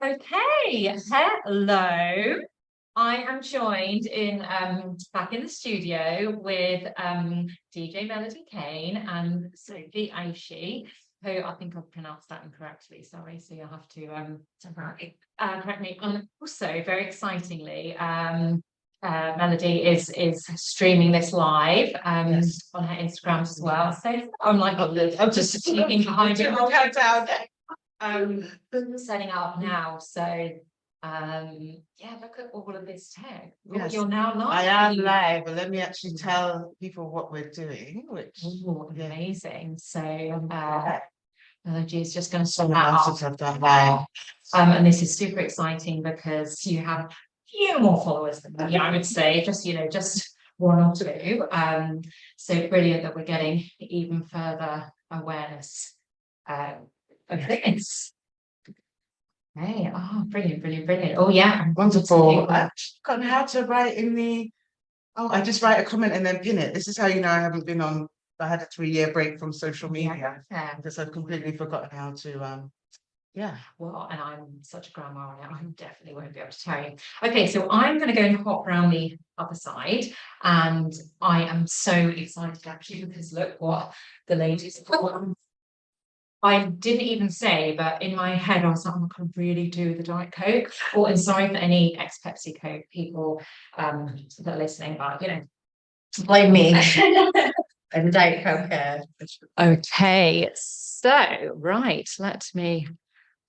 Okay, hello. I am joined in back in the studio with DJ Melody Kane and Sophie Aishi, who I think I've pronounced that incorrectly. Sorry, so you'll have to correct me. And also, very excitingly, Melody is streaming this live Yes. on her Instagram as well. So I'm like, I'm just sneaking behind you. Setting up now. So yeah, look at all of this tech. Oh, Yes. you're now live. I am live, but let me actually tell people what we're doing, which Amazing. So Melody is just going to start out out. of the live. And this is super exciting because you have a few more followers than me, I would say, just one or two. So brilliant that we're getting even further awareness of this. Hey, oh, brilliant, brilliant, brilliant. Oh, yeah. Wonderful. I've forgotten how to write in the. Oh, I just write a comment and then pin it. This is how you know I haven't been on. I had a 3-year break from social media because I've completely forgotten how to. Yeah. Well, and I'm such a grandma on it, I definitely won't be able to tell you. Okay, so I'm going to go and hop around the other side, and I am so excited actually because look what the ladies have got. I didn't even say, but in my head, I was like, I'm going to really do the Diet Coke. Oh, and sorry for any ex-Pepsi Coke people that are listening, but Blame me. And Diet Coke. Okay, so right, let me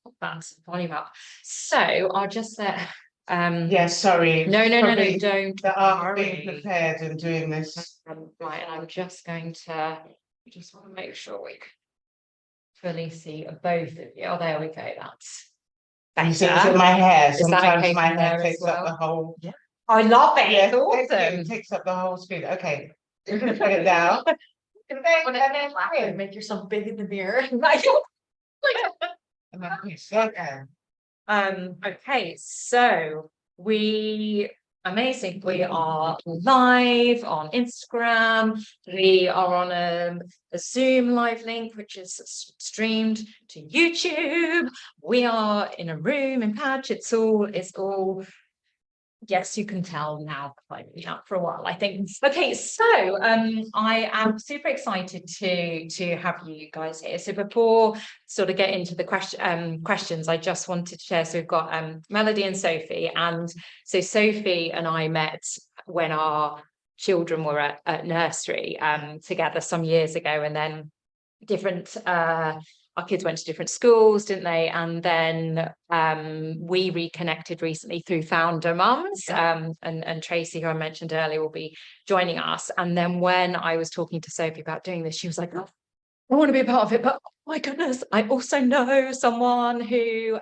put that volume up. So I'll just let Yeah, sorry. no, don't being prepared and doing this. Right, and I'm just going to just want to make sure we fully see both of you. Oh, there we go. That's You see, it's in my hair. Is that Sometimes okay my from hair there takes as up the well? whole. Yeah. I love it. Yeah, It's awesome. it takes up the whole screen. Okay, we're gonna put it down. Make yourself big in the mirror. Okay, so amazing. We are live on Instagram. We are on a Zoom live link, which is streamed to YouTube. We are in a room in Patch. It's all. Yes, you can tell now. I've been out for a while, I think. Okay, so I am super excited to have you guys here. So before sort of get into the questions, I just wanted to share. So we've got Melody and Sophie, and so Sophie and I met when our children were at nursery together some years ago, and then different our kids went to different schools, didn't they? And then we reconnected recently through Founder Mums, and Tracy, who I mentioned earlier, will be joining us. And then when I was talking to Sophie about doing this, she was like, oh, I want to be a part of it, but oh my goodness, I also know someone who,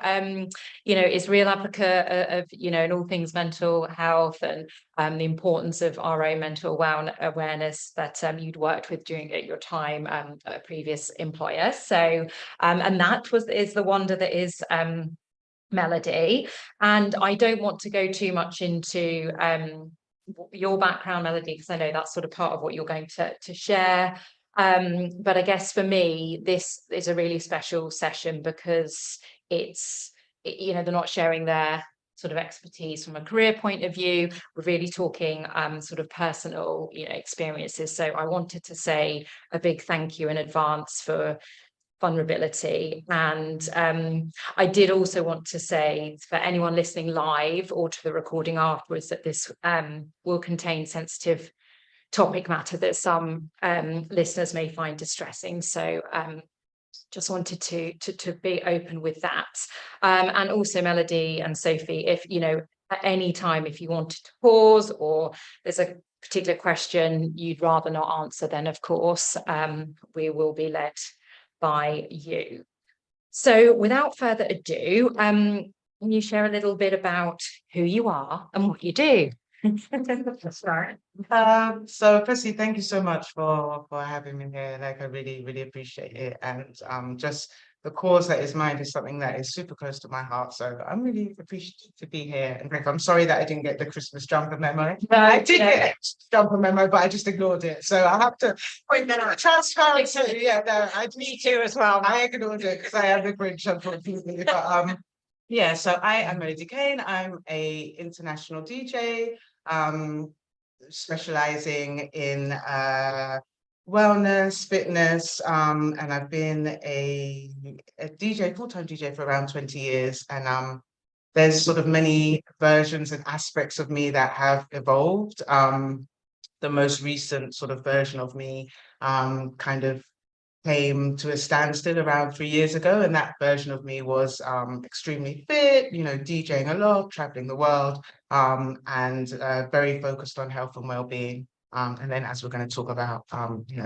is real advocate of, in all things mental health and the importance of our own mental awareness that you'd worked with during your time at a previous employer. So, and that is the wonder that is Melody. And I don't want to go too much into your background, Melody, because I know that's sort of part of what you're going to share. But I guess for me, this is a really special session because they're not sharing their sort of expertise from a career point of view. We're really talking sort of personal, experiences. So I wanted to say a big thank you in advance for vulnerability. And I did also want to say for anyone listening live or to the recording afterwards that this will contain sensitive topic matter that some listeners may find distressing. So just wanted to be open with that. And also Melody and Sophie, if at any time if you wanted to pause or there's a particular question you'd rather not answer, then of course we will be led by you. So without further ado, can you share a little bit about who you are and what you do? So firstly, thank you so much for having me here. Like, I really, really appreciate it. And just the cause that is mine is something that is super close to my heart. So I'm really appreciative to be here. And I'm sorry that I didn't get the Christmas jumper memo. I did get a jumper memo, but I just ignored it. So I have to point that out. Transparency. Yeah, no, me too as well. I ignored it because I am the Grinch, unfortunately. But Yeah, so I am Melody Kane. I'm a international DJ, specializing in wellness, fitness, and I've been a DJ, full-time DJ for around 20 years. And there's sort of many versions and aspects of me that have evolved. The most recent sort of version of me kind of came to a standstill around 3 years ago, and that version of me was extremely fit, DJing a lot, traveling the world, and very focused on health and well-being. And then, as we're going to talk about,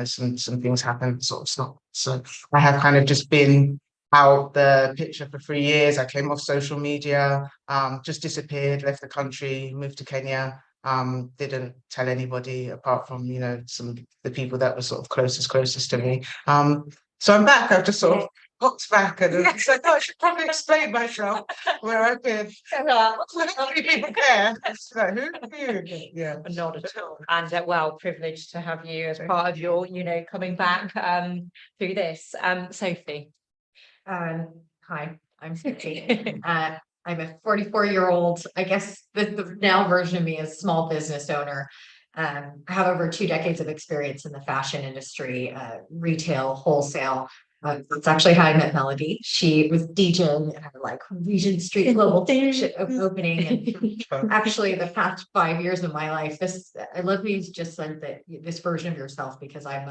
some things happen, sort of stop. So I have kind of just been out the picture for 3 years. I came off social media, just disappeared, left the country, moved to Kenya. Didn't tell anybody apart from some the people that were sort of closest to me. So I'm back. I've just sort of hopped back and it's like, oh, I should probably explain myself where I've been. How many people care? It's like, who are you? Yeah, not at all. And well, privileged to have you as part of your, coming back through this. Sophie. Hi, I'm Sophie. I'm a 44-year-old, I guess the now version of me is small business owner. I have over 2 decades of experience in the fashion industry, retail, wholesale. It's actually how I met Melody. She was DJing at like Regent Street Global opening. And actually, the past 5 years of my life, I love you just said that this version of yourself, because I've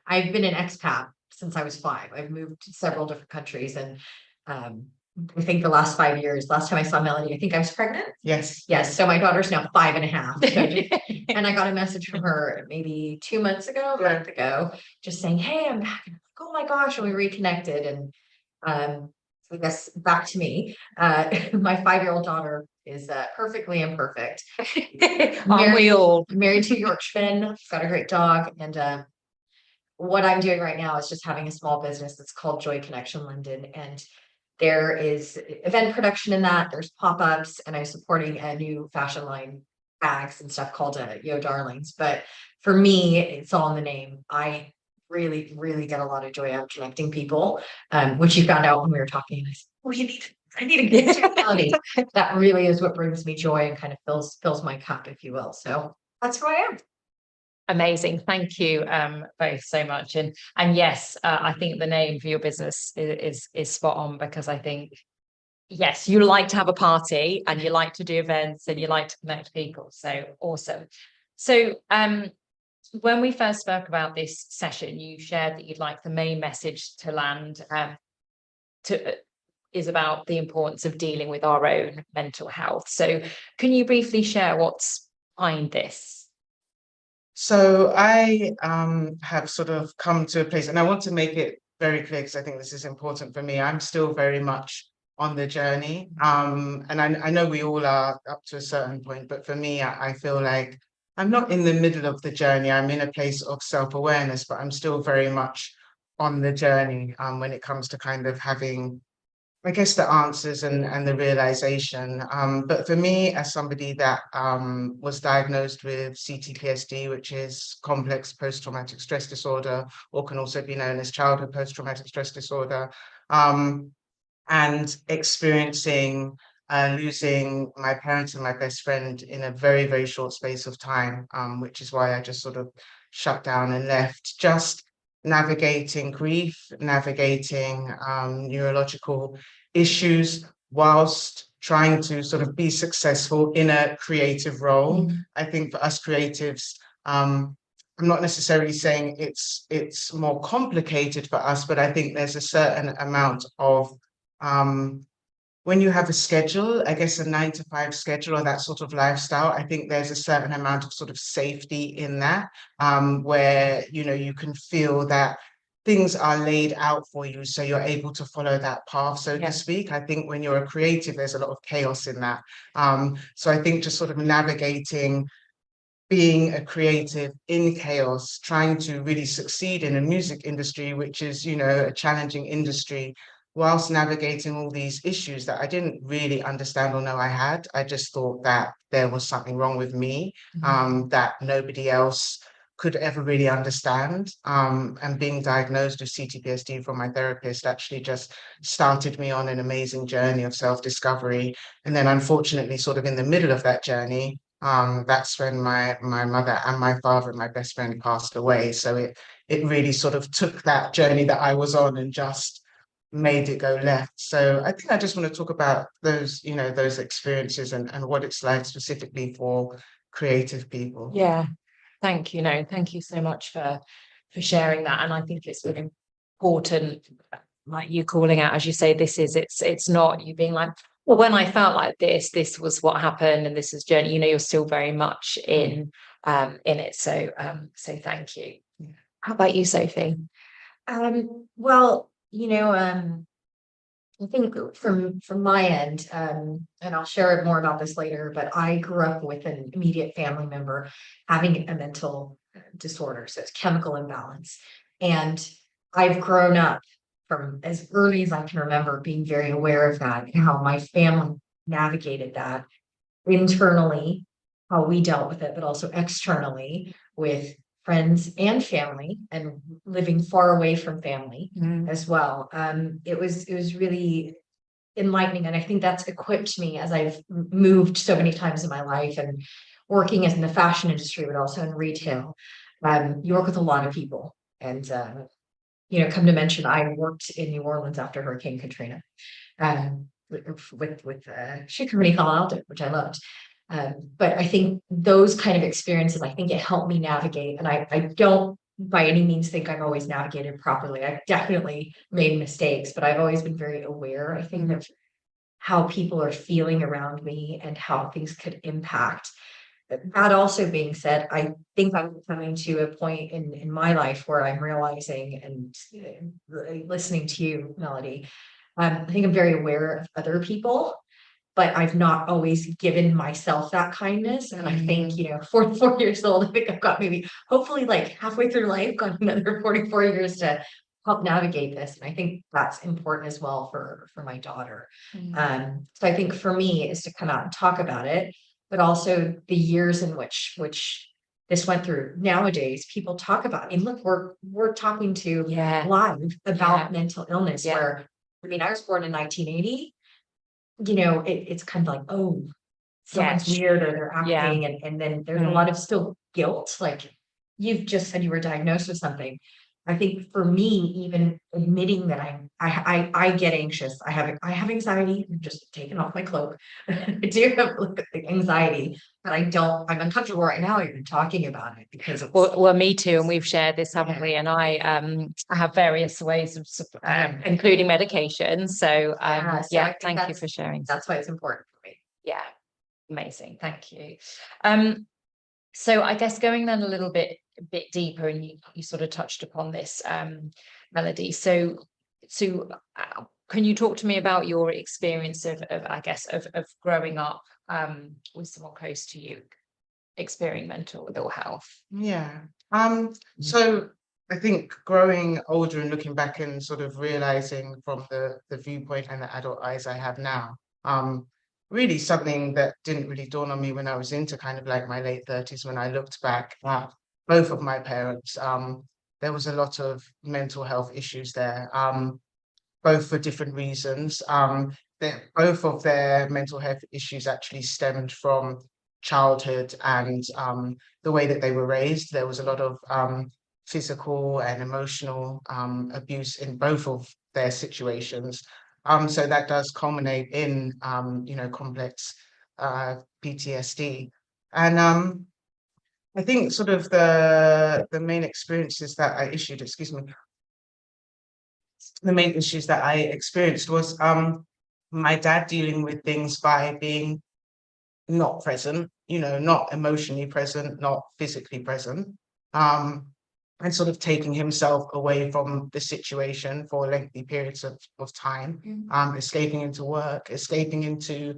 been an expat since I was 5. I've moved to several different countries, and I think the last 5 years, last time I saw Melody, I think I was pregnant. Yes. Yes. So my daughter's now 5.5. So and I got a message from her maybe 2 months ago, a month ago, just saying, "Hey, I'm back." Oh my gosh. And we reconnected. And I guess back to me. My 5-year-old daughter is perfectly imperfect. Aren't we all? Married to a Yorkshireman, got a great dog. And what I'm doing right now is just having a small business that's called Joy Connection London. And there is event production in that. There's pop-ups, and I'm supporting a new fashion line, bags and stuff called Yo Darlings. But for me, it's all in the name. I really, really get a lot of joy out of connecting people, which you found out when we were talking. And I said, "Oh, I need to get to reality." That really is what brings me joy and kind of fills my cup, if you will. So that's who I am. Amazing. Thank you both so much. And yes, I think the name for your business is spot on, because I think, yes, you like to have a party and you like to do events and you like to connect people. So awesome. So when we first spoke about this session, you shared that you'd like the main message to land is about the importance of dealing with our own mental health. So can you briefly share what's behind this? So I have sort of come to a place, and I want to make it very clear because I think this is important for me. I'm still very much on the journey. And I know we all are up to a certain point, but for me, I feel like I'm not in the middle of the journey. I'm in a place of self-awareness, but I'm still very much on the journey when it comes to kind of having, I guess, the answers and the realization. But for me, as somebody that was diagnosed with CTPSD, which is complex post-traumatic stress disorder, or can also be known as childhood post-traumatic stress disorder, and experiencing losing my parents and my best friend in a very, very short space of time, which is why I just sort of shut down and left. Just navigating grief, navigating neurological issues whilst trying to sort of be successful in a creative role. I think for us creatives, I'm not necessarily saying it's more complicated for us, but I think there's a certain amount of when you have a schedule, I guess a 9 to 5 schedule or that sort of lifestyle, I think there's a certain amount of sort of safety in that, where, you can feel that things are laid out for you. So you're able to follow that path, so to speak. I think when you're a creative, there's a lot of chaos in that. So I think just sort of navigating being a creative in chaos, trying to really succeed in a music industry, which is, a challenging industry, whilst navigating all these issues that I didn't really understand or know I had. I just thought that there was something wrong with me, that nobody else could ever really understand. And being diagnosed with CTPSD from my therapist actually just started me on an amazing journey of self-discovery. And then unfortunately, sort of in the middle of that journey, that's when my mother and my father and my best friend passed away. So it really sort of took that journey that I was on and just made it go left. So I think I just want to talk about those, those experiences and what it's like specifically for creative people. Yeah, thank you. No, thank you so much for sharing that. And I think it's really important, like you calling out, as you say, it's not you being like, well, when I felt like this was what happened, and this is journey. You're still very much in it. So thank you. How about you, Sophie? Well, I think from my end, and I'll share more about this later, but I grew up with an immediate family member having a mental disorder, so it's chemical imbalance. And I've grown up from as early as I can remember being very aware of that and how my family navigated that internally, how we dealt with it, but also externally with friends and family and living far away from family as well. It was really enlightening. And I think that's equipped me as I've moved so many times in my life and working in the fashion industry, but also in retail. You work with a lot of people. And come to mention, I worked in New Orleans after Hurricane Katrina. With shoe company called Aldo, which I loved. But I think those kind of experiences, I think it helped me navigate. And I don't by any means think I've always navigated properly. I've definitely made mistakes, but I've always been very aware, I think, of how people are feeling around me and how things could impact. That also being said, I think I'm coming to a point in my life where I'm realizing and listening to you, Melody. I think I'm very aware of other people, but I've not always given myself that kindness. And I think, 44 years old, I think I've got maybe hopefully like halfway through life, got another 44 years to help navigate this. And I think that's important as well for my daughter. So I think for me is to come out and talk about it, but also the years in which this went through. Nowadays, people talk about it. And look, we're talking to live about mental illness where, I was born in 1980. It's kind of like, oh, someone's weird or they're acting. And then there's a lot of still guilt. Like you've just said you were diagnosed with something. I think for me, even admitting that I get anxious, I have anxiety. I'm just taking off my cloak. I do have anxiety, but I'm uncomfortable right now even talking about it because it's, well, me too. And we've shared this, haven't we? And I have various ways of including medication. So thank you for sharing. That's why it's important for me. Yeah, amazing. Thank you. So I guess going then a bit deeper, and you sort of touched upon this, Melody. So can you talk to me about your experience of growing up with someone close to you experiencing mental ill health? Yeah. So I think growing older and looking back and sort of realizing from the viewpoint and the adult eyes I have now, really something that didn't really dawn on me when I was into kind of like my late 30s, when I looked back at both of my parents. There was a lot of mental health issues there, both for different reasons. Both of their mental health issues actually stemmed from childhood and the way that they were raised. There was a lot of physical and emotional abuse in both of their situations. So that does culminate in, complex PTSD. And I think sort of the main experiences that I issued, the main issues that I experienced was my dad dealing with things by being not present, not emotionally present, not physically present, and sort of taking himself away from the situation for lengthy periods of time, escaping into work, escaping into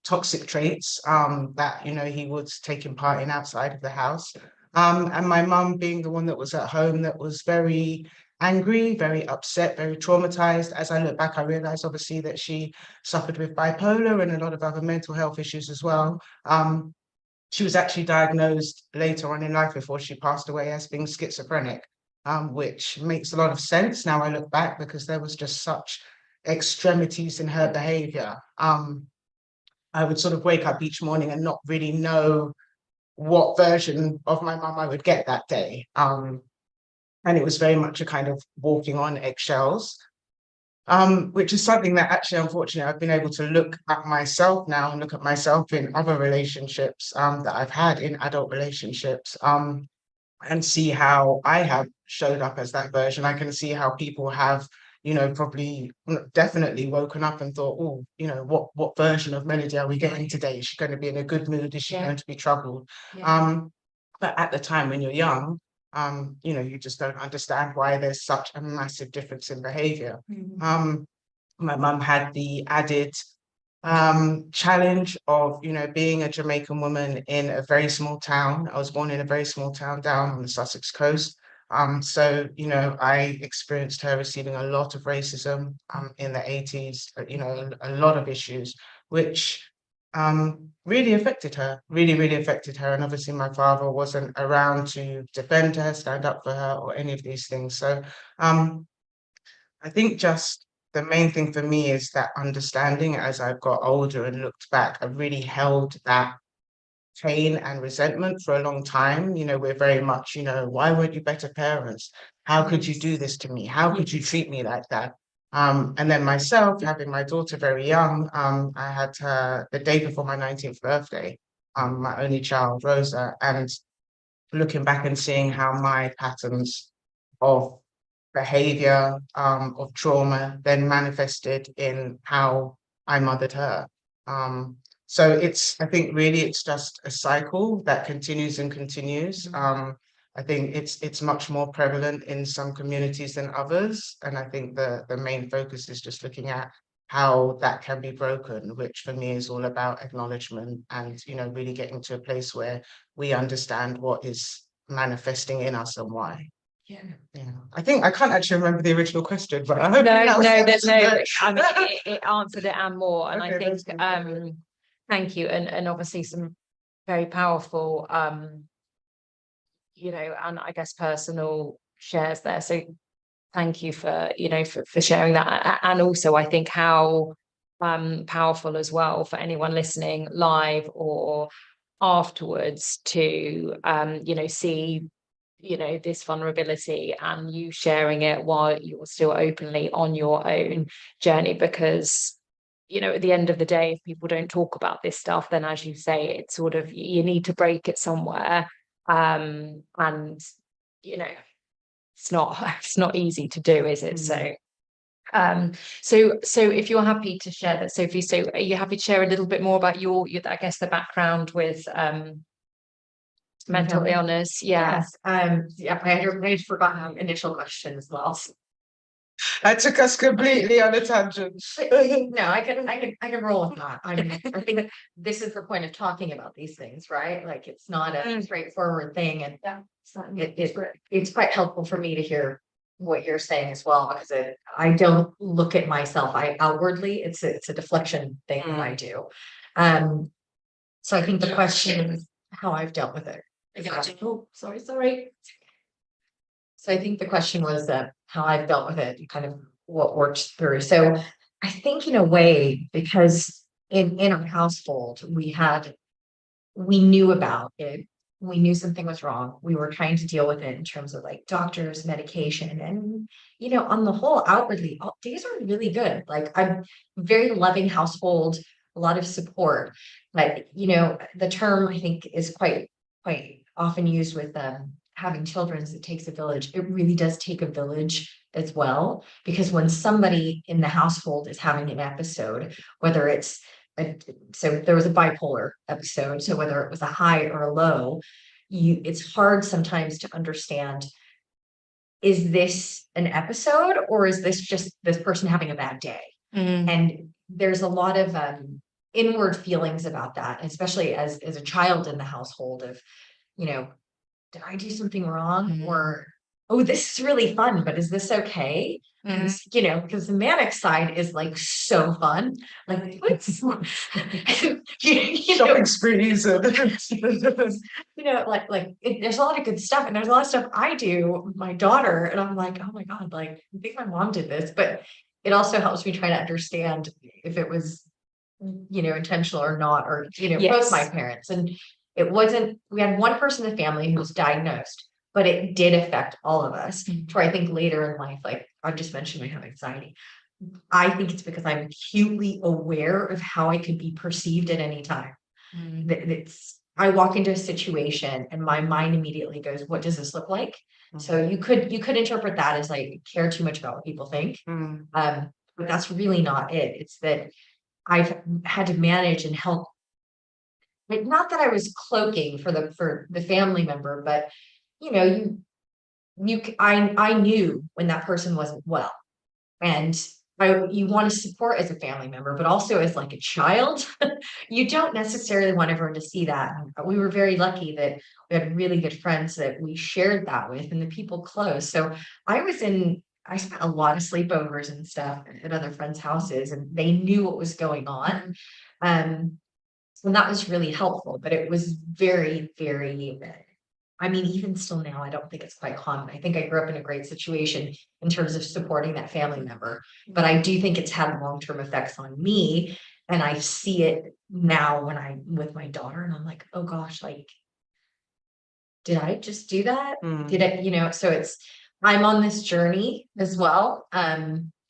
toxic traits that, he was taking part in outside of the house. And my mum being the one that was at home that was very angry, very upset, very traumatized. As I look back, I realized obviously that she suffered with bipolar and a lot of other mental health issues as well. she was actually diagnosed later on in life before she passed away as being schizophrenic, which makes a lot of sense now I look back, because there was just such extremities in her behavior. I would sort of wake up each morning and not really know what version of my mum I would get that day. And it was very much a kind of walking on eggshells, which is something that actually, unfortunately, I've been able to look at myself now and look at myself in other relationships that I've had in adult relationships, and see how I have showed up as that version. I can see how people have, probably definitely woken up and thought, oh, what version of Melody are we getting today? Is she going to be in a good mood? Is she going to be troubled? But at the time when you're young, you just don't understand why there's such a massive difference in behavior. My mum had the added challenge of, being a Jamaican woman in a very small town. I was born in a very small town down on the Sussex coast. So, I experienced her receiving a lot of racism in the 80s, a lot of issues, which really affected her, really affected her. And obviously my father wasn't around to defend her, stand up for her, or any of these things. So I think just the main thing for me is that understanding as I've got older and looked back, I've really held that pain and resentment for a long time. We're very much, why weren't you better parents? How could you do this to me? How could you treat me like that? And then myself, having my daughter very young, I had her the day before my 19th birthday, my only child, Rosa, and looking back and seeing how my patterns of behavior, of trauma, then manifested in how I mothered her. So I think really it's just a cycle that continues and continues. I think it's much more prevalent in some communities than others. And I think the main focus is just looking at how that can be broken, which for me is all about acknowledgement and, really getting to a place where we understand what is manifesting in us and why. Yeah. I think I can't actually remember the original question, but I hope there's no. I mean, it answered it and more, and I think thank you, and obviously some very powerful, and I guess personal shares there. So thank you for for sharing that, and also I think how powerful as well for anyone listening live or afterwards to see this vulnerability and you sharing it while you're still openly on your own journey, because at the end of the day, if people don't talk about this stuff, then as you say, it's sort of, you need to break it somewhere, and it's not easy to do, is it? So if you're happy to share that, Sophie, so are you happy to share a little bit more about your I guess the background with mental illness? Yes. I had forgotten initial question as well. I took us completely on a tangent. No, I can roll with that. I think this is the point of talking about these things, right? Like it's not a straightforward thing, and it's quite helpful for me to hear what you're saying as well, because I don't look at myself. I outwardly, it's a deflection thing that I do. So I think the question is how I've dealt with it. Oh, sorry. So I think the question was how I've dealt with it, kind of what works through. So I think in a way, because in our household, we knew about it. We knew something was wrong. We were trying to deal with it in terms of like doctors, medication, and on the whole, outwardly, things are really good. Like I'm very loving household, a lot of support. But the term I think is quite often used with having children is it takes a village. It really does take a village as well, because when somebody in the household is having an episode, whether it's so there was a bipolar episode, so whether it was a high or a low, it's hard sometimes to understand, is this an episode or is this just this person having a bad day? And there's a lot of inward feelings about that, especially as a child in the household of, did I do something wrong? Or oh, this is really fun, but is this okay? Mm. 'Cause, you know, because the manic side is like so fun. Like, what's Shopping sprees and you know, there's a lot of good stuff, and there's a lot of stuff I do with my daughter, and I'm like, oh my God, like, I think my mom did this, but it also helps me try to understand if it was, you know, intentional or not, or, you know, both my Yes. parents. And it wasn't, we had one person in the family who was diagnosed, but it did affect all of us. Mm. To where I think later in life, like I just mentioned, I have anxiety. I think it's because I'm acutely aware of how I could be perceived at any time. Mm. It's, I walk into a situation and my mind immediately goes, what does this look like? So you could interpret that as like care too much about what people think. But that's really not it. It's that I've had to manage and help. Like, not that I was cloaking for the family member, but you know, I knew when that person wasn't well, and you want to support as a family member, but also as like a child. You don't necessarily want everyone to see that. And we were very lucky that we had really good friends that we shared that with, and the people close. So I spent a lot of sleepovers and stuff at other friends' houses, and they knew what was going on. And that was really helpful, but it was very, very, I mean, even still now, I don't think it's quite common. I think I grew up in a great situation in terms of supporting that family member, but I do think it's had long-term effects on me. And I see it now when I'm with my daughter, and I'm like, oh gosh, like, did I just do that? Did I, you know, so I'm on this journey as well,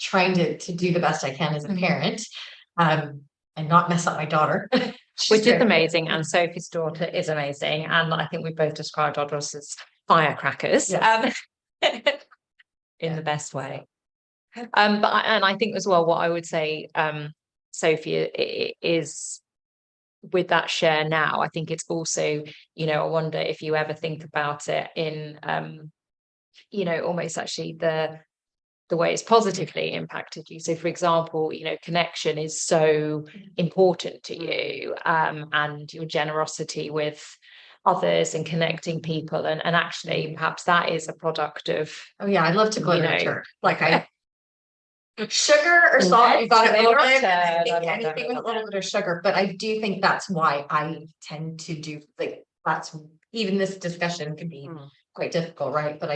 trying to do the best I can as a parent, and not mess up my daughter. Which is amazing, and Sophie's daughter is amazing, and I think we both described our daughters as firecrackers, in the best way. But I think as well, what I would say, Sophie, is with that share now, I think it's also, you know, I wonder if you ever think about it in, you know, almost actually the way it's positively impacted you. So for example, you know, connection is so important to you, and your generosity with others and connecting people, and actually perhaps that is a product of, oh yeah, I love to glitter know, turd. Like sugar or salt, you got it a little bit. I think I love anything with a little bit of sugar, but I do think that's why I tend to do, like, that's, even this discussion can be quite difficult, right? But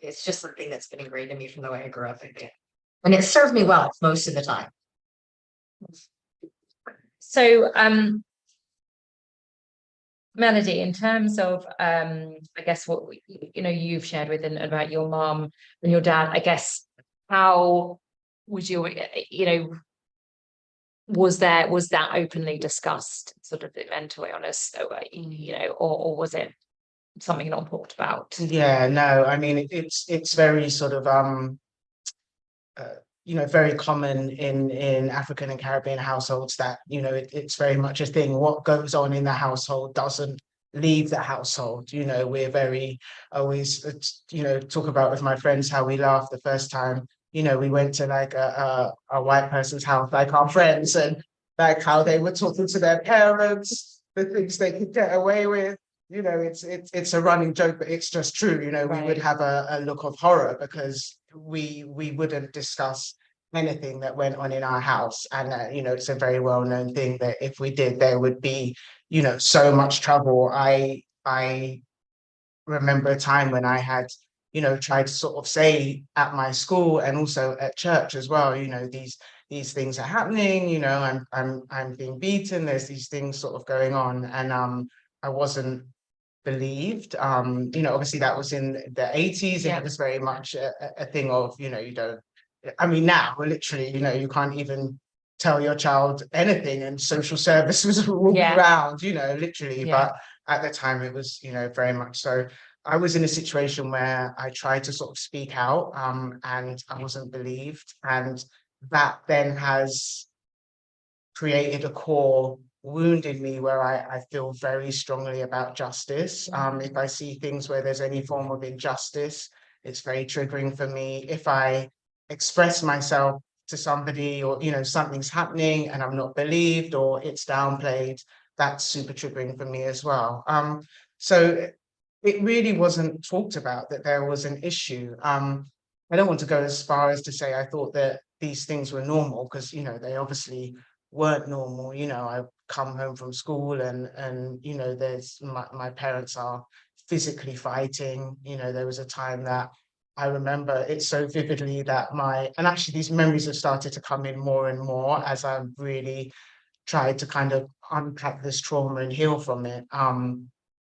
it's just something that's been ingrained in me from the way I grew up, I think. And it served me well most of the time. So Melody, in terms of I guess what you know you've shared with and about your mom and your dad, I guess, how was your, you know, was that openly discussed, sort of the mental illness, you know, or was it something not talked about? Yeah, no, I mean it's very sort of you know, very common in African and Caribbean households that, you know, it's very much a thing. What goes on in the household doesn't leave the household. You know, we're very always, you know, talk about with my friends how we laughed the first time, you know, we went to like a white person's house, like our friends, and like how they were talking to their parents, the things they could get away with. You know, it's a running joke, but it's just true. You know, we would have a look of horror because we wouldn't discuss anything that went on in our house, and you know, it's a very well-known thing that if we did, there would be, you know, so much trouble. I remember a time when I had, you know, tried to sort of say at my school and also at church as well, you know, these things are happening, you know, I'm being beaten, there's these things sort of going on, and I wasn't believed. You know, obviously that was in the 80s, and it was very much a thing of, you know, you don't, I mean, now we're literally, you know, you can't even tell your child anything, and social services will be around, you know, literally. But at the time it was, you know, very much so. I was in a situation where I tried to sort of speak out, and I wasn't believed, and that then has created a core wound in me where I feel very strongly about justice. If I see things where there's any form of injustice, it's very triggering for me. If I express myself to somebody, or, you know, something's happening and I'm not believed or it's downplayed, that's super triggering for me as well. So it really wasn't talked about that there was an issue. I don't want to go as far as to say I thought that these things were normal, because, you know, they obviously weren't normal. You know, I come home from school and you know, there's my parents are physically fighting. You know, there was a time that I remember it so vividly that and actually these memories have started to come in more and more as I've really tried to kind of unpack this trauma and heal from it.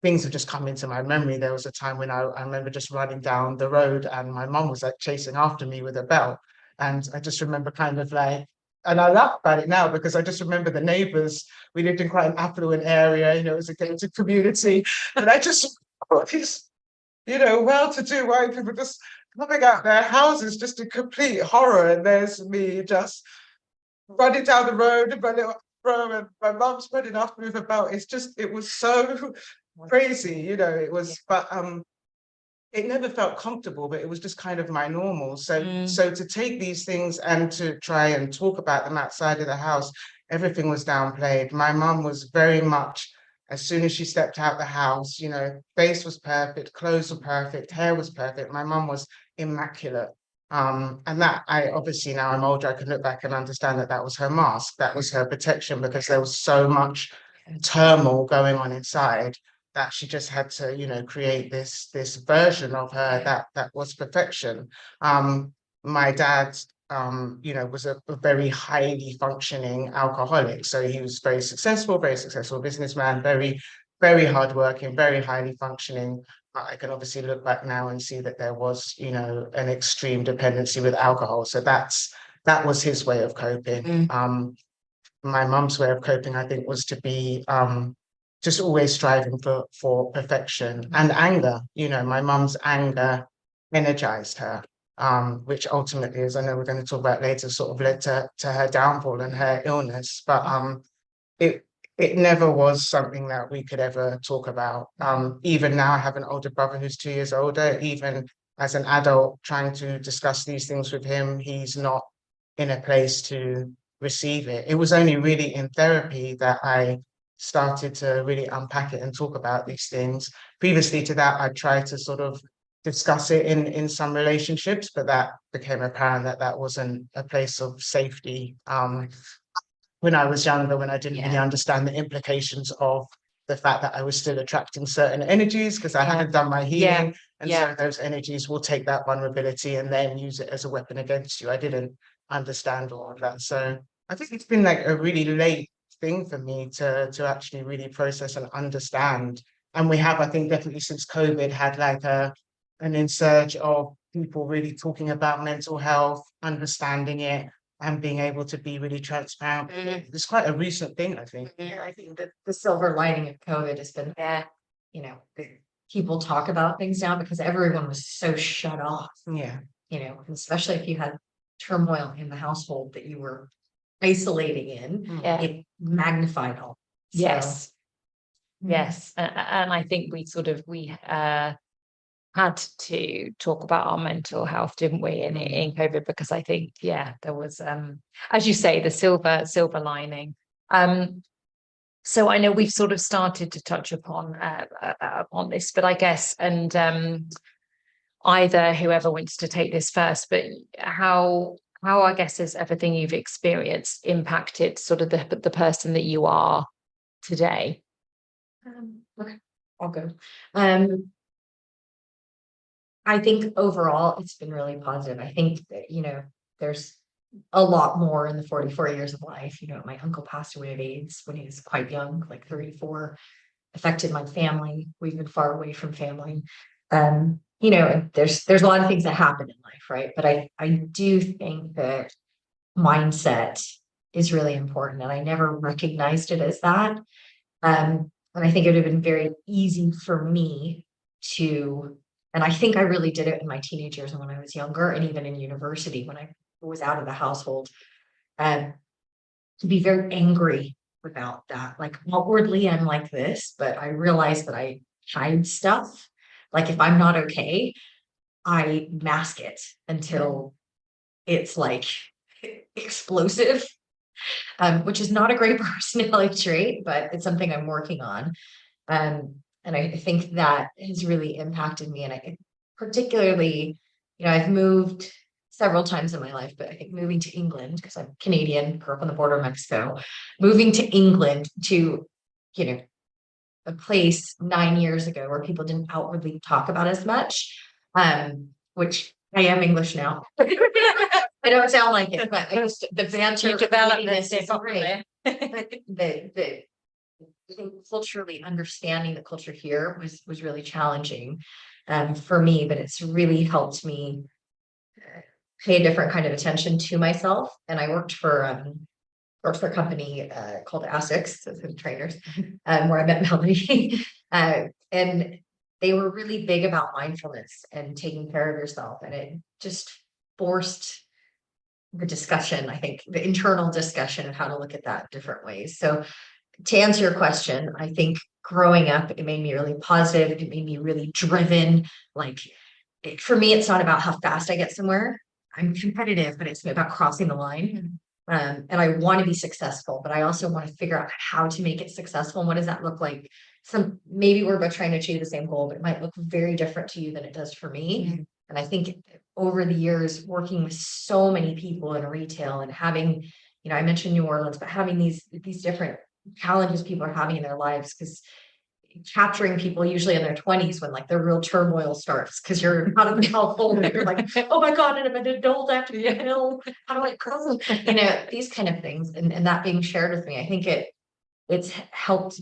Things have just come into my memory. There was a time when I remember just running down the road and my mum was like chasing after me with a belt. And I just remember kind of like, and I laugh about it now because I just remember the neighbors. We lived in quite an affluent area, you know, it was a gated community. And I just saw these, you know, well-to-do white people just coming out their houses, just in complete horror. And there's me just running down the road in my little row, and my mum's running after me with a belt. It was so crazy, you know, it was, but it never felt comfortable, but it was just kind of my normal. So to take these things and to try and talk about them outside of the house, everything was downplayed. My mum was very much, as soon as she stepped out the house, you know, face was perfect, clothes were perfect, hair was perfect. My mum was immaculate. And that I obviously, now I'm older, I can look back and understand that that was her mask, that was her protection, because there was so much turmoil going on inside that she just had to, you know, create this version of her that was perfection. My dad, you know, was a very highly functioning alcoholic. So he was very successful businessman, very hardworking, very highly functioning. I can obviously look back now and see that there was, you know, an extreme dependency with alcohol. So that was his way of coping. My mum's way of coping, I think, was to be just always striving for perfection and anger. You know, my mum's anger energized her, which ultimately, as I know we're going to talk about later, sort of led to her downfall and her illness. But it never was something that we could ever talk about. Even now, I have an older brother who's 2 years older. Even as an adult, trying to discuss these things with him, he's not in a place to receive it. It was only really in therapy that I started to really unpack it and talk about these things. Previously to that, I tried to sort of discuss it in some relationships, but that became apparent that that wasn't a place of safety. When I was younger, when I didn't really understand the implications of the fact that I was still attracting certain energies because I hadn't done my healing. And so those energies will take that vulnerability and then use it as a weapon against you. I didn't understand all of that. So I think it's been like a really late thing for me to actually really process and understand. And we have, I think, definitely since COVID had like an insurge of people really talking about mental health, understanding it, and being able to be really transparent. It's quite a recent thing, I think. Yeah, I think that the silver lining of COVID has been that, you know, people talk about things now because everyone was so shut off. Yeah. You know, and especially if you had turmoil in the household that you were isolating in, it magnified all. Yes. Yes. And I think we had to talk about our mental health, didn't we, in COVID, because I think, there was, as you say, the silver lining. So I know we've sort of started to touch upon this, but I guess, and either whoever wants to take this first, but how I guess has everything you've experienced impacted sort of the person that you are today? Okay, I'll go. I think overall it's been really positive. I think that, you know, there's a lot more in the 44 years of life. You know, my uncle passed away of AIDS when he was quite young, like 34, affected my family. We've been far away from family. You know, and there's a lot of things that happen in life, right? But I do think that mindset is really important, and I never recognized it as that. And I think it would have been very easy for me to, and I think I really did it in my teenage years and when I was younger, and even in university when I was out of the household, to be very angry about that. Like outwardly, I'm like this, but I realized that I hide stuff. Like if I'm not okay, I mask it until it's like explosive, which is not a great personality trait, but it's something I'm working on. And I think that has really impacted me. And I particularly, I've moved several times in my life, but I think moving to England, because I'm Canadian, grew up on the border of Mexico, moving to England to, a place 9 years ago where people didn't outwardly talk about as much, which I am English now. I don't sound like it, but the banter development is great. But I think culturally understanding the culture here was really challenging for me, but it's really helped me pay a different kind of attention to myself. And I worked for a company called ASICS, so the trainers, where I met Melanie. And they were really big about mindfulness and taking care of yourself. And it just forced the discussion, I think, the internal discussion of how to look at that different ways. So to answer your question, I think growing up, it made me really positive. It made me really driven. Like for me, it's not about how fast I get somewhere. I'm competitive, but it's about crossing the line. And I want to be successful, but I also want to figure out how to make it successful. And what does that look like? Maybe we're both trying to achieve the same goal, but it might look very different to you than it does for me. And I think over the years, working with so many people in retail and having, I mentioned New Orleans, but having these different challenges people are having in their lives, because capturing people usually in their 20s when like their real turmoil starts, because you're out of the household and you're like, oh my God, and I'm an adult after the hill. How do I cross? These kind of things. And that being shared with me, I think it's helped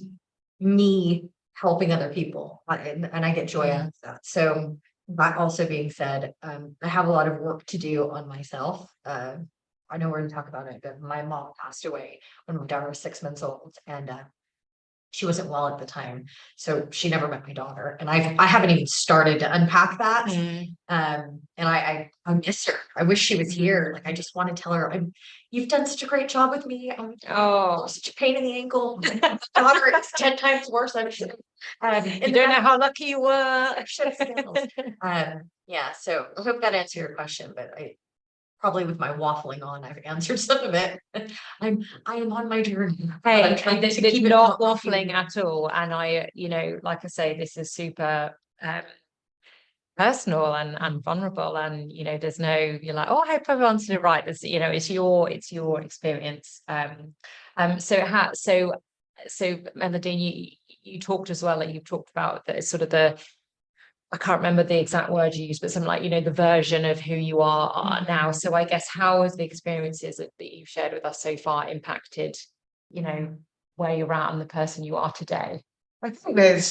me helping other people. And I get joy out of that. So that also being said, I have a lot of work to do on myself. I know we're going to talk about it, but my mom passed away when my daughter was 6 months old, and she wasn't well at the time, so she never met my daughter, and I haven't even started to unpack that. And I miss her. I wish she was here. Like I just want to tell her, you've done such a great job with me. Such a pain in the ankle. My daughter is 10 times worse. I'm sure. You don't know how lucky you were. Yeah. So I hope that answered your question, but probably with my waffling on, I've answered some of it. I am on my journey. Hey, I'm trying to there's keep it not not waffling at all. And I, like I say, this is super personal and vulnerable. And there's no, you're like, oh, I hope everyone's doing it right. There's, it's your experience. So Melody, you talked as well, like you've talked about the sort of I can't remember the exact word you used, but something like, the version of who you are now. So I guess how has the experiences that you've shared with us so far impacted, where you're at and the person you are today? I think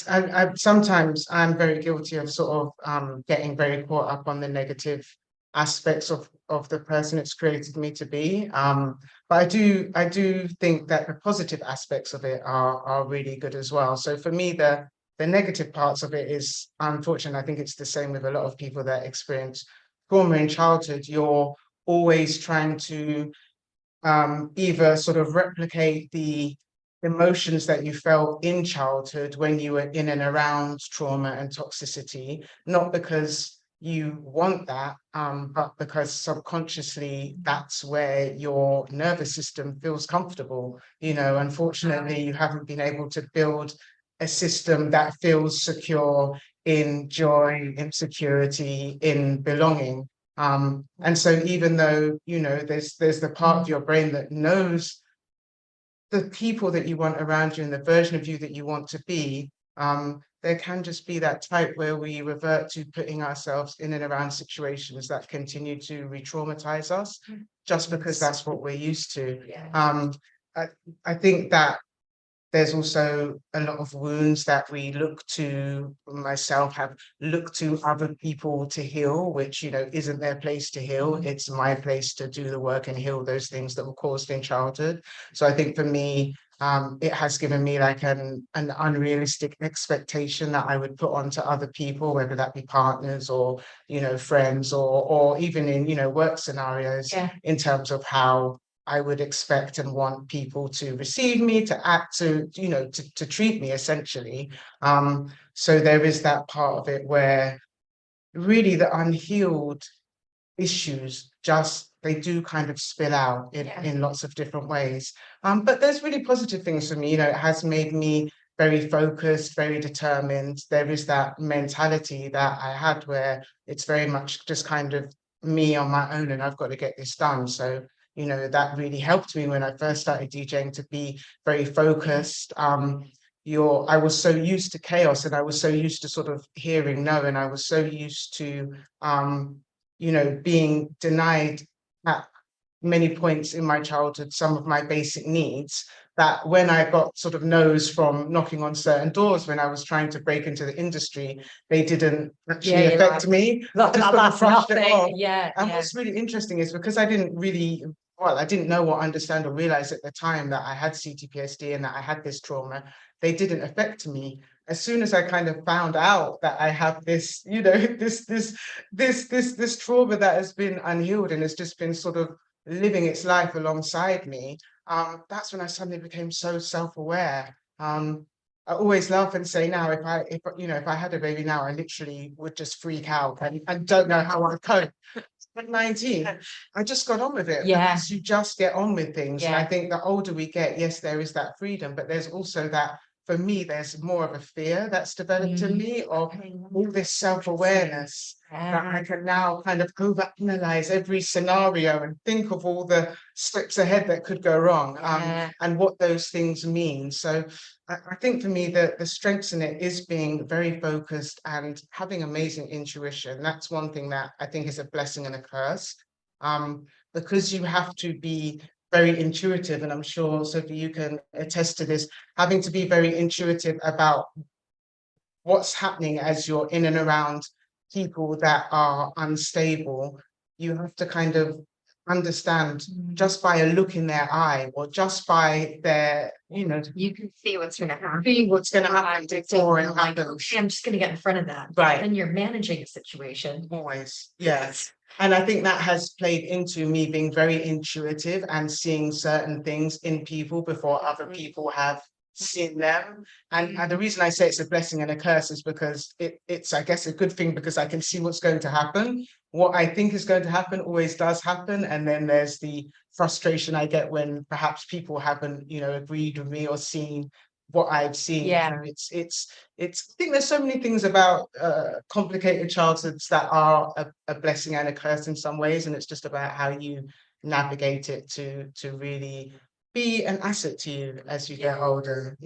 sometimes I'm very guilty of sort of getting very caught up on the negative aspects of the person it's created me to be. But I do think that the positive aspects of it are really good as well. So for me, the negative parts of it is unfortunate. I think it's the same with a lot of people that experience trauma in childhood. You're always trying to either sort of replicate the emotions that you felt in childhood when you were in and around trauma and toxicity, not because you want that, but because subconsciously that's where your nervous system feels comfortable. Unfortunately, you haven't been able to build a system that feels secure in joy, in security, in belonging. And so even though, there's the part of your brain that knows the people that you want around you and the version of you that you want to be, there can just be that type where we revert to putting ourselves in and around situations that continue to re-traumatize us just because that's what we're used to. I think that there's also a lot of wounds that we have looked to other people to heal, which, isn't their place to heal. It's my place to do the work and heal those things that were caused in childhood. So I think for me, it has given me like an unrealistic expectation that I would put onto other people, whether that be partners or, friends or even in, work scenarios, in terms of how I would expect and want people to receive me, to act, to treat me essentially. So there is that part of it where really the unhealed issues they do kind of spill out in lots of different ways. But there's really positive things for me. It has made me very focused, very determined. There is that mentality that I had where it's very much just kind of me on my own and I've got to get this done. So, you know, that really helped me when I first started DJing to be very focused. I was so used to chaos and I was so used to sort of hearing no, and I was so used to, you know, being denied at many points in my childhood some of my basic needs, that when I got sort of no's from knocking on certain doors when I was trying to break into the industry, they didn't actually affect me. I just sort of brushed it off. And what's really interesting is because I didn't really, well, I didn't know or understand or realize at the time that I had CTPSD and that I had this trauma, they didn't affect me. As soon as I kind of found out that I have this, you know, this trauma that has been unhealed and has just been sort of living its life alongside me, that's when I suddenly became so self-aware. I always laugh and say now, if I had a baby now, I literally would just freak out and don't know how I'd cope. At 19, I just got on with it. Because you just get on with things. And I think the older we get, yes, there is that freedom, but there's also that, for me, there's more of a fear that's developed in me of all this self-awareness that I can now kind of overanalyze every scenario and think of all the steps ahead that could go wrong, and what those things mean. So I think for me, the strengths in it is being very focused and having amazing intuition. That's one thing that I think is a blessing and a curse, because you have to be very intuitive, and I'm sure, Sophie, you can attest to this, having to be very intuitive about what's happening as you're in and around people that are unstable. You have to kind of understand just by a look in their eye or just by their, you know, you can see what's going to happen. See what's going to happen before it happens. Okay, I'm just going to get in front of that. Right. Then you're managing a situation. Always, yes. And I think that has played into me being very intuitive and seeing certain things in people before other people have seen them. And the reason I say it's a blessing and a curse is because it's, I guess, a good thing because I can see what's going to happen. What I think is going to happen always does happen. And then there's the frustration I get when perhaps people haven't, you know, agreed with me or seen what I've seen. So it's I think there's so many things about complicated childhoods that are a blessing and a curse in some ways, and it's just about how you navigate it to really be an asset to you as you get older.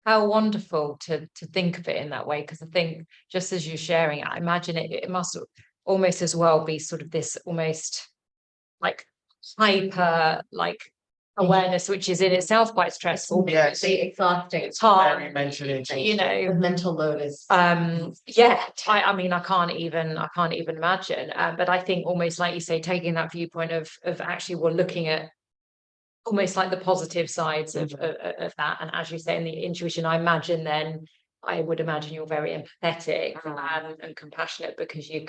How wonderful to think of it in that way, because I think just as you're sharing it, I imagine it must almost as well be sort of this almost like hyper like awareness, which is in itself quite stressful. It's exhausting. It's hard, very mentally, you know. The mental load is I mean, I can't even imagine. But I think almost like you say, taking that viewpoint of actually we're looking at almost like the positive sides of that, and as you say, in the intuition, I would imagine you're very empathetic and compassionate, because you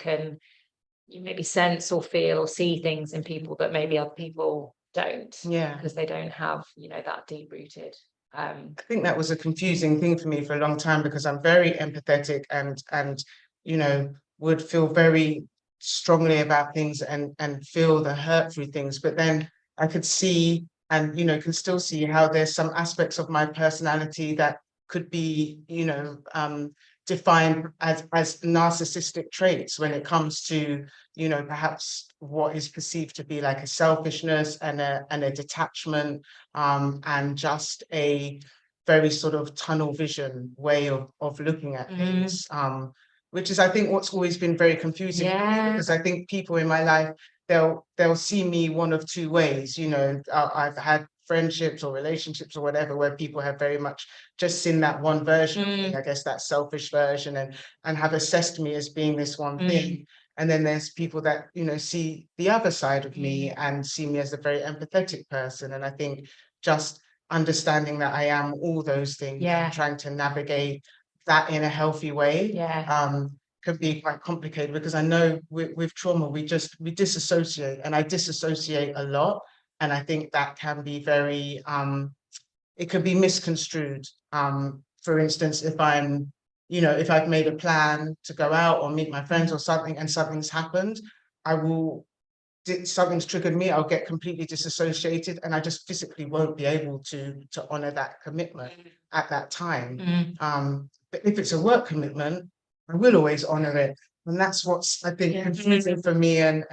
maybe sense or feel or see things in people that maybe other people don't, because they don't have, you know, that deep rooted. I think that was a confusing thing for me for a long time, because I'm very empathetic and you know, would feel very strongly about things and feel the hurt through things, but then I could see, and you know, can still see how there's some aspects of my personality that could be, you know, defined as narcissistic traits when it comes to, you know, perhaps what is perceived to be like a selfishness and a detachment, and just a very sort of tunnel vision way of looking at things, which is, I think, what's always been very confusing for me, because I think people in my life, they'll see me one of two ways. You know, I've had friendships or relationships or whatever where people have very much just seen that one version of me, I guess that selfish version, and have assessed me as being this one thing. And then there's people that, you know, see the other side of me and see me as a very empathetic person. And I think just understanding that I am all those things and trying to navigate that in a healthy way can be quite complicated, because I know with trauma we disassociate, and I disassociate a lot, and I think that can be very it can be misconstrued. For instance, if I'm, you know, if I've made a plan to go out or meet my friends or something and something's happened, I will something's triggered me, I'll get completely disassociated, and I just physically won't be able to honor that commitment at that time. But if it's a work commitment, I will always honor it. And that's what's, I think, confusing for me and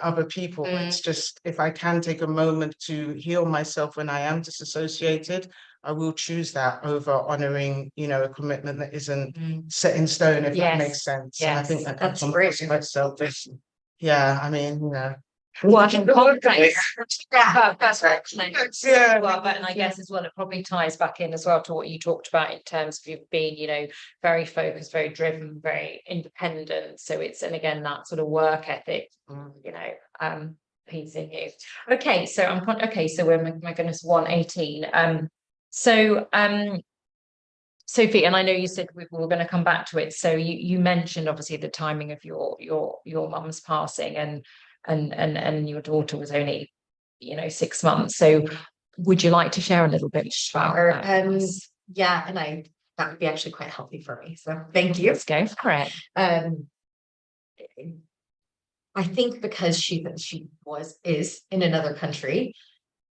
other people. It's just, if I can take a moment to heal myself when I am disassociated, I will choose that over honoring, you know, a commitment that isn't set in stone, if that makes sense. And I think that that's comes great. quite selfish. Yeah, I mean, you know. Working context. Yeah. Perfect. Yeah. Well, but and I guess as well, it probably ties back in as well to what you talked about in terms of you being, you know, very focused, very driven, very independent. So it's, and again, that sort of work ethic, you know, piece in you. Okay, so so we're, my goodness, 118. So Sophie, and I know you said we were going to come back to it. So you mentioned obviously the timing of your mum's passing, and your daughter was only, you know, 6 months. So would you like to share a little bit about that? Yeah, and that would be actually quite healthy for me. So thank you. Let's go for it. I think because she is in another country,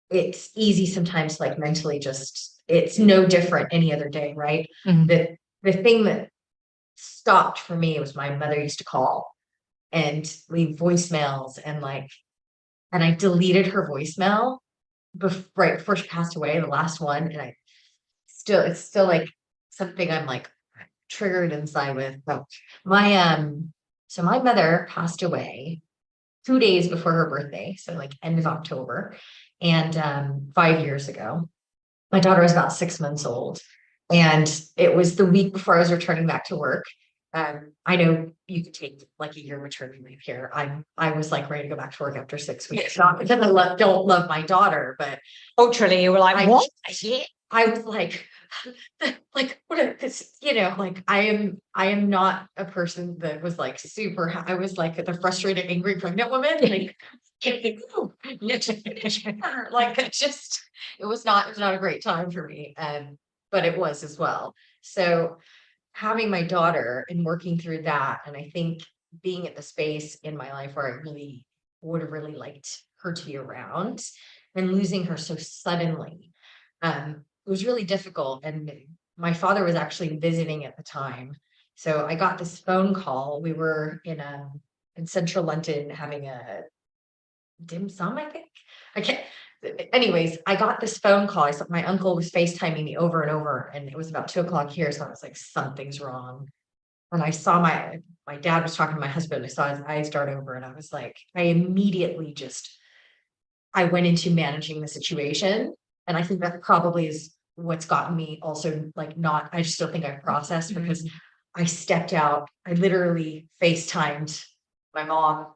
it's easy sometimes, like mentally, just it's no different any other day, right? The thing that stopped for me was my mother used to call and leave voicemails, and I deleted her voicemail right before she passed away, the last one, and it's still like something I'm like triggered inside with. So my mother passed away 2 days before her birthday, so like end of October, and 5 years ago. My daughter was about 6 months old, and it was the week before I was returning back to work. I know you could take like a year maternity leave here. I was like ready to go back to work after 6 weeks. Not because I don't love my daughter, but culturally you were like, what? I was like what is, you know, like I am not a person that was like super. I was like the frustrated, angry pregnant woman. Like, like it was not a great time for me, but it was as well. So having my daughter and working through that, and I think being at the space in my life where I really would have really liked her to be around, and losing her so suddenly, it was really difficult. And my father was actually visiting at the time, so I got this phone call. We were in central London having a dim sum, I think. I can't. Anyways, I got this phone call. My uncle was FaceTiming me over and over, and it was about 2 o'clock here. So I was like, something's wrong. And I saw my dad was talking to my husband. I saw his eyes dart over, and I was like, I immediately I went into managing the situation. And I think that probably is what's gotten me also like not, I just don't think I've processed, because I stepped out. I literally FaceTimed my mom,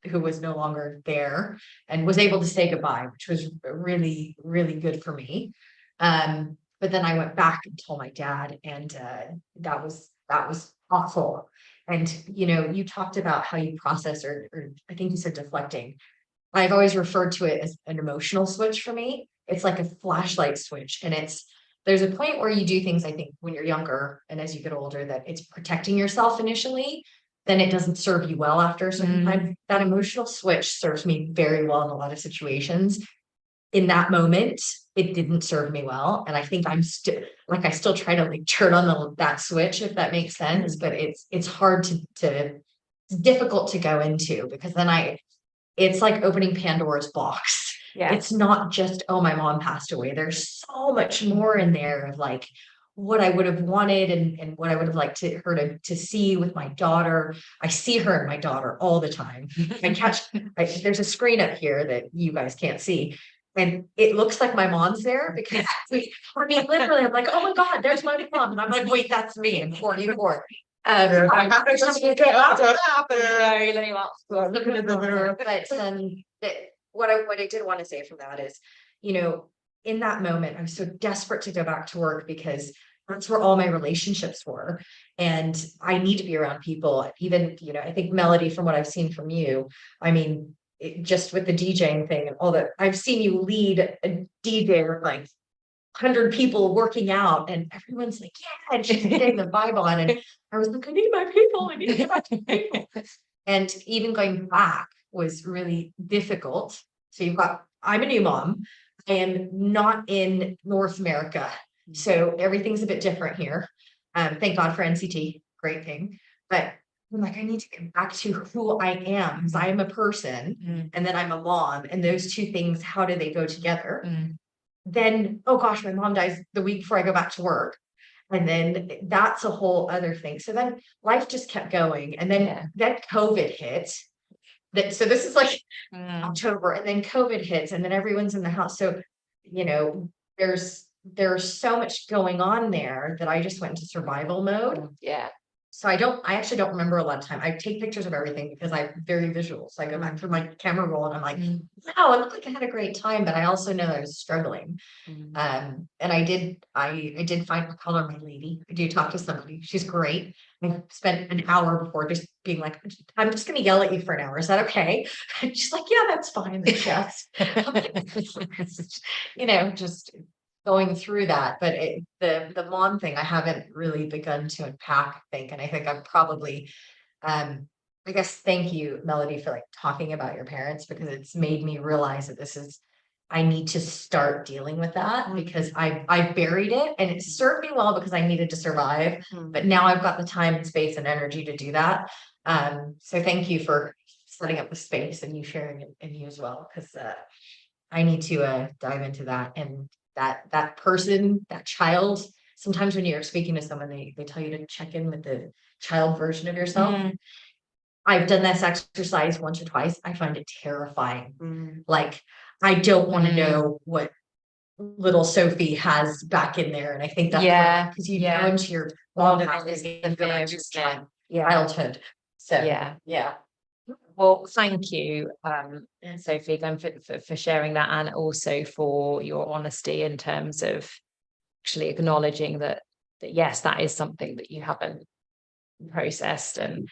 who was no longer there, and was able to say goodbye, which was really, really good for me. But then I went back and told my dad, and that was awful. And you know, you talked about how you process, or I think you said deflecting. I've always referred to it as an emotional switch for me. It's like a flashlight switch, and there's a point where you do things, I think, when you're younger and as you get older, that it's protecting yourself initially, then it doesn't serve you well after a certain time. That emotional switch serves me very well in a lot of situations. In that moment, it didn't serve me well. And I think I still try to like turn on that switch, if that makes sense. But it's hard it's difficult to go into, because then it's like opening Pandora's box. Yeah. It's not just, oh, my mom passed away. There's so much more in there of like what I would have wanted, and what I would have liked her to see with my daughter. I see her and my daughter all the time. There's a screen up here that you guys can't see, and it looks like my mom's there, because literally I'm like, oh my God, there's my mom. And I'm like, wait, that's me. I'm 44. But what I did want to say from that is, you know, in that moment, I was so desperate to go back to work, because that's where all my relationships were. And I need to be around people. Even, you know, I think Melody, from what I've seen from you, I mean, just with the DJing thing and all that, I've seen you lead a DJ with like 100 people working out, and everyone's like, yeah, and she's getting the vibe on. And I was like, I need my people. I need to get back to people. And even going back, was really difficult. So I'm a new mom. I am not in North America. So everything's a bit different here. Thank God for NCT, great thing. But I'm like, I need to get back to who I am because I am a person and then I'm a mom. And those two things, how do they go together? Then, oh gosh, my mom dies the week before I go back to work. And then that's a whole other thing. So then life just kept going. And then COVID hit. So this is like October, and then COVID hits, and then everyone's in the house. So, there's so much going on there that I just went into survival mode. Yeah. So I actually don't remember a lot of time. I take pictures of everything because I'm very visual. So I go back through my camera roll and I'm like, wow, it looked like I had a great time, but I also know that I was struggling. And I did find a color my lady. I do talk to somebody. She's great. I spent an hour before just being like, I'm just going to yell at you for an hour. Is that okay? And she's like, yeah, that's fine. Yes. Just going through that, but the mom thing, I haven't really begun to unpack, I think. And I think I'm probably, I guess, thank you, Melody, for like talking about your parents, because it's made me realize that I need to start dealing with that because I buried it and it served me well because I needed to survive. But now I've got the time and space and energy to do that. So thank you for setting up the space and you sharing it and you as well, because I need to dive into that. And that person, that child, sometimes when you're speaking to someone, they tell you to check in with the child version of yourself. I've done this exercise once or twice. I find it terrifying. Like, I don't want to know what little Sophie has back in there. And I think that's because you go into your childhood. So yeah. Well, thank you, Sophie, again for sharing that, and also for your honesty in terms of actually acknowledging that yes, that is something that you haven't processed and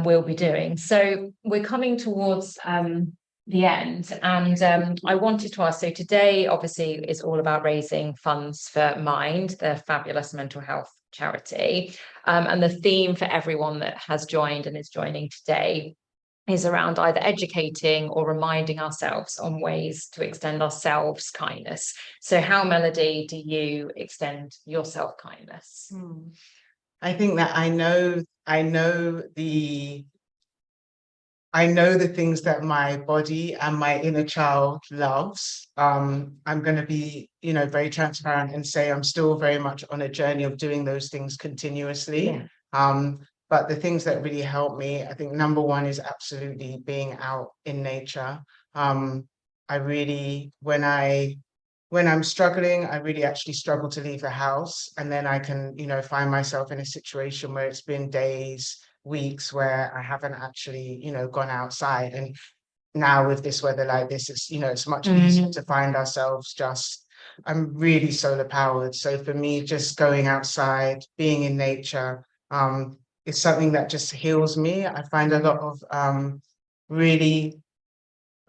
will be doing. So we're coming towards the end, and I wanted to ask, so today obviously is all about raising funds for Mind, the fabulous mental health charity, and the theme for everyone that has joined and is joining today is around either educating or reminding ourselves on ways to extend ourselves kindness. So how, Melody, do you extend yourself kindness? I think that I know the things that my body and my inner child loves. I'm going to be, very transparent and say I'm still very much on a journey of doing those things continuously. But the things that really help me, I think number one is absolutely being out in nature. I really, when I'm struggling, I really actually struggle to leave the house. And then I can, find myself in a situation where it's been days, weeks where I haven't actually, gone outside. And now with this weather like this, it's much easier to find ourselves I'm really solar powered. So for me, just going outside, being in nature, it's something that just heals me. I find a lot of really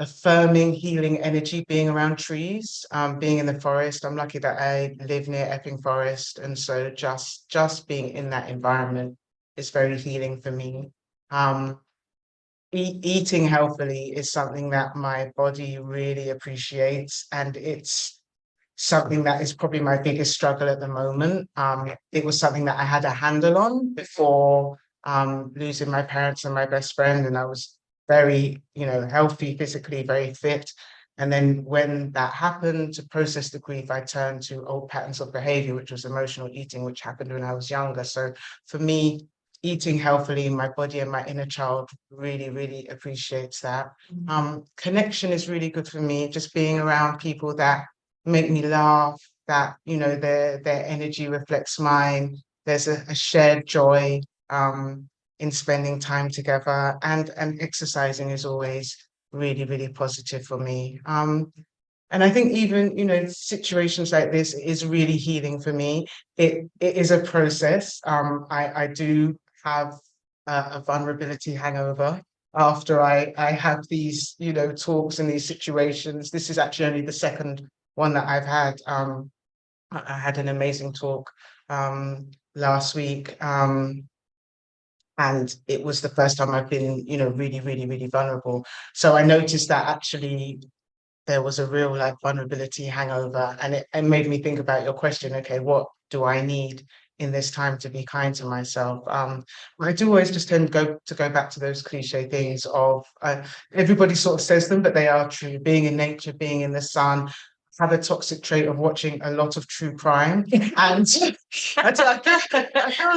affirming, healing energy being around trees, being in the forest. I'm lucky that I live near Epping Forest, and so just being in that environment is very healing for me. Eating healthily is something that my body really appreciates, and it's something that is probably my biggest struggle at the moment. It was something that I had a handle on before losing my parents and my best friend, and I was very, healthy, physically very fit. And then when that happened, to process the grief, I turned to old patterns of behavior, which was emotional eating, which happened when I was younger. So for me, eating healthily, my body and my inner child really, really appreciates that. Connection is really good for me, just being around people that make me laugh, that, their energy reflects mine. There's a shared joy in spending time together, and exercising is always really, really positive for me. And I think even, situations like this is really healing for me. It is a process. I do have a vulnerability hangover after I have these, talks and these situations. This is actually only the second one that I've had. I had an amazing talk last week And it was the first time I've been, really, really, really vulnerable. So I noticed that actually there was a real like vulnerability hangover, and it made me think about your question. Okay, what do I need in this time to be kind to myself? I do always just tend to go back to those cliche things of everybody sort of says them, but they are true. Being in nature, being in the sun. Have a toxic trait of watching a lot of true crime, and I feel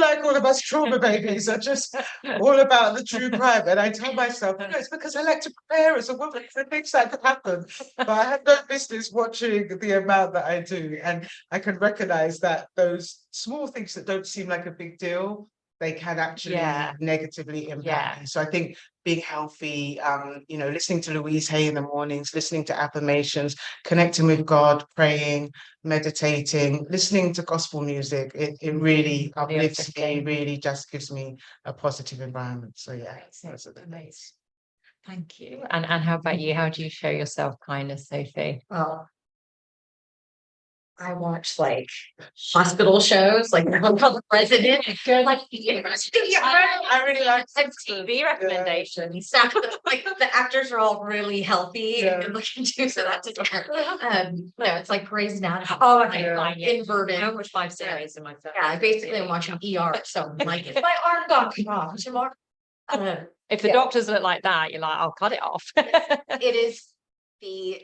like all of us trauma babies are just all about the true crime. And I tell myself, it's because I like to prepare as a woman for things that could happen. But I have no business watching the amount that I do. And I can recognize that those small things that don't seem like a big deal, they can actually negatively impact me. So I think being healthy, listening to Louise Hay in the mornings, listening to affirmations, connecting with God, praying, meditating, listening to gospel music, it really uplifts me, really just gives me a positive environment. So yeah, that's amazing. Thank you. And how about you? How do you show yourself kindness, Sophie? Well, I watch like hospital shows, like the President, like I really like TV recommendations. Like the actors are all really healthy and good looking too, so that's it's like Grey's Anatomy. Oh, okay, Inverted. I watched 5 series in my phone. Yeah, basically I'm watching ER, so I'm like, is my arm gone off tomorrow? If the doctors look like that, you're like, I'll cut it off. It is the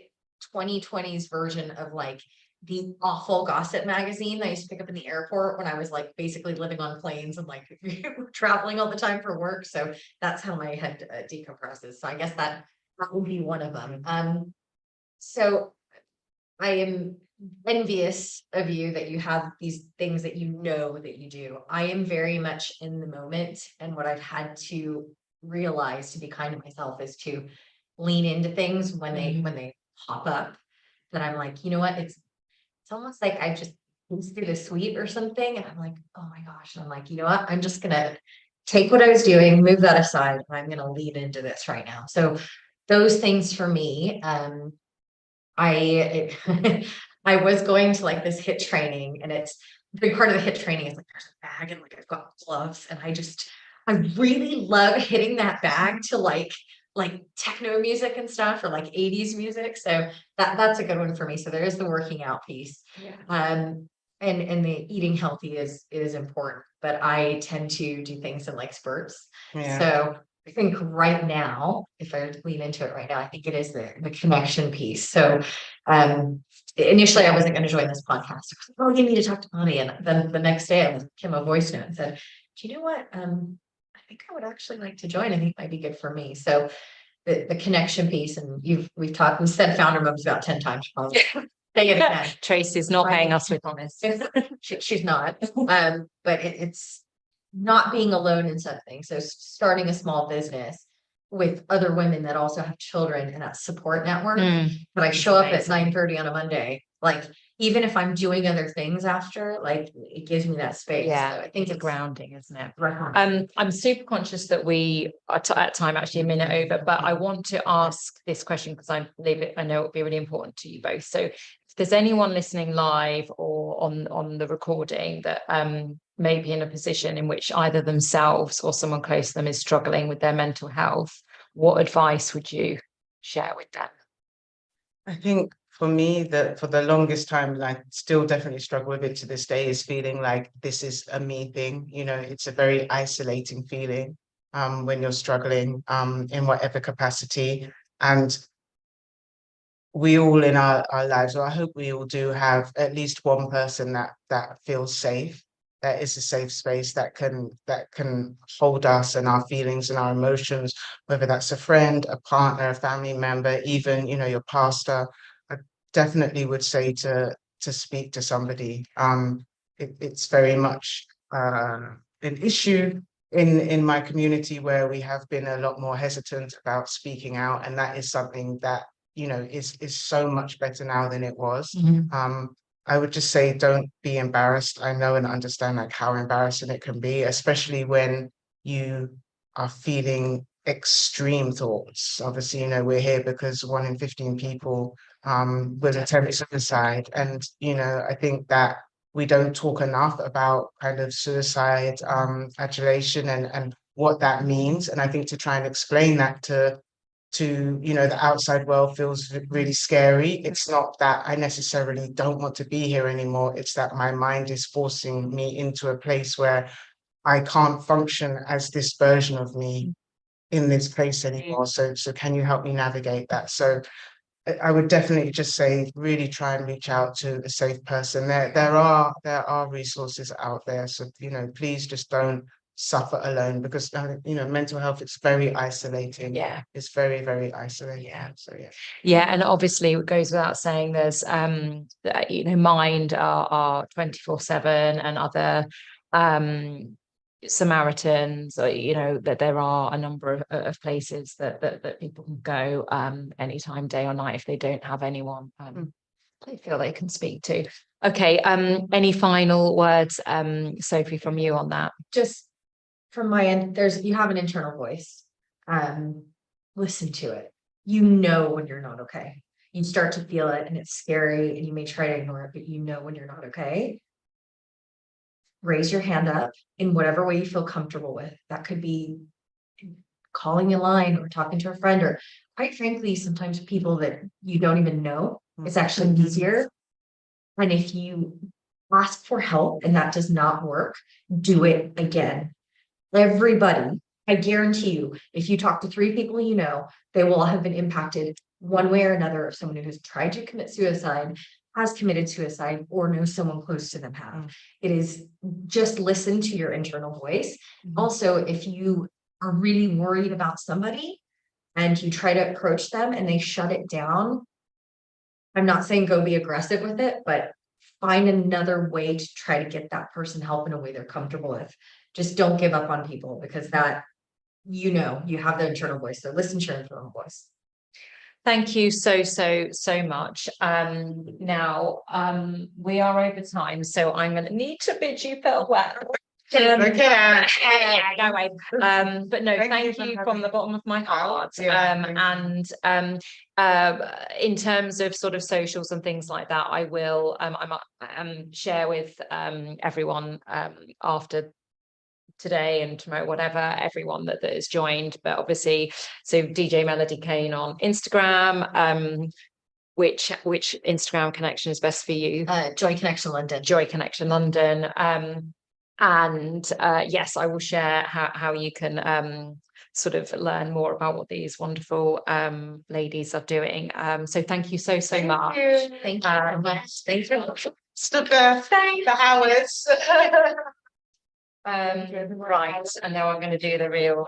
2020s version of like the awful gossip magazine I used to pick up in the airport when I was like basically living on planes and like traveling all the time for work. So that's how my head decompresses. So I guess that would be one of them. So I am envious of you that you have these things that you know that you do. I am very much in the moment, and what I've had to realize to be kind to myself is to lean into things when they pop up, that I'm like, you know what, it's almost like I just through the sweet or something, and I'm like, oh my gosh, and I'm like, you know what, I'm just gonna take what I was doing, move that aside, and I'm gonna lean into this right now. So those things for me, I I was going to like this HIIT training, and it's a big part of the HIIT training is like there's a bag and like I've got gloves, and I really love hitting that bag to like techno music and stuff, or like 80s music. So that's a good one for me. So there is the working out piece. And the eating healthy is important, but I tend to do things in like spurts. So I think right now, if I lean into it right now, I think it is the connection piece. So initially I wasn't going to join this podcast. I was like, oh, you need to talk to Bonnie. And then the next day I came a voice note and said, do you know what? I think I would actually like to join. I think it might be good for me. So the connection piece, and we've said founder moms about 10 times. Probably. Say it again. Tracy's not paying us with promise. She's not. But it's not being alone in something. So starting a small business with other women that also have children, and that support network. But I show up at 9:30 on a Monday, like even if I'm doing other things after, like it gives me that space. Yeah, so I think it's grounding, isn't it? Right. I'm super conscious that we are at time actually a minute over, but I want to ask this question because I know it will be really important to you both. So if there's anyone listening live or on the recording that may be in a position in which either themselves or someone close to them is struggling with their mental health, what advice would you share with them? I think for me, that for the longest time, and I still definitely struggle with it to this day, is feeling like this is a me thing. It's a very isolating feeling when you're struggling in whatever capacity. And we all in our lives, or I hope we all do, have at least one person that feels safe, that is a safe space that can hold us and our feelings and our emotions, whether that's a friend, a partner, a family member, even your pastor. I definitely would say to speak to somebody. It's very much an issue in my community where we have been a lot more hesitant about speaking out, and that is something that is so much better now than it was. I would just say, don't be embarrassed. I know and understand like how embarrassing it can be, especially when you are feeling extreme thoughts. Obviously, we're here because 1 in 15 people will attempt suicide. And, I think that we don't talk enough about kind of suicide, adulation and what that means. And I think to try and explain that to the outside world feels really scary. It's not that I necessarily don't want to be here anymore. It's that my mind is forcing me into a place where I can't function as this version of me in this place anymore. So can you help me navigate that? So I would definitely just say really try and reach out to a safe person. There are resources out there. So please just don't suffer alone, because mental health, it's very isolating. Yeah. It's very, very isolating. Yeah. So Yeah, and obviously it goes without saying there's Mind are 24/7, and other Samaritans, or that there are a number of places that people can go anytime, day or night, if they don't have anyone they feel they can speak to. Okay, any final words, Sophie, from you on that? Just from my end, you have an internal voice. Listen to it. You know when you're not okay. You start to feel it and it's scary, and you may try to ignore it, but you know when you're not okay. Raise your hand up in whatever way you feel comfortable with. That could be calling a line or talking to a friend, or quite frankly, sometimes people that you don't even know. It's actually easier. And if you ask for help and that does not work, do it again. Everybody, I guarantee you, if you talk to 3 people they will all have been impacted one way or another. Of someone who has tried to commit suicide, has committed suicide, or knows someone close to them have. It is just listen to your internal voice. Also, if you are really worried about somebody and you try to approach them and they shut it down, I'm not saying go be aggressive with it, but find another way to try to get that person help in a way they're comfortable with. Just don't give up on people, because that, you have the internal voice. So listen to your internal voice. Thank you so much. Now we are over time, so I'm going to need to bid you farewell. Okay. Go away. But no, thank you from the bottom of my heart. And in terms of sort of socials and things like that, I will share with everyone after today and tomorrow, whatever, everyone that has joined. But obviously, so DJ Melody Kane on Instagram. Which Instagram connection is best for you? Joy Connection London. Joy Connection London. And yes, I will share how you can sort of learn more about what these wonderful ladies are doing. So thank you so much. Thank you. Thank you. Stood there for hours. Right, and now I'm going to do the real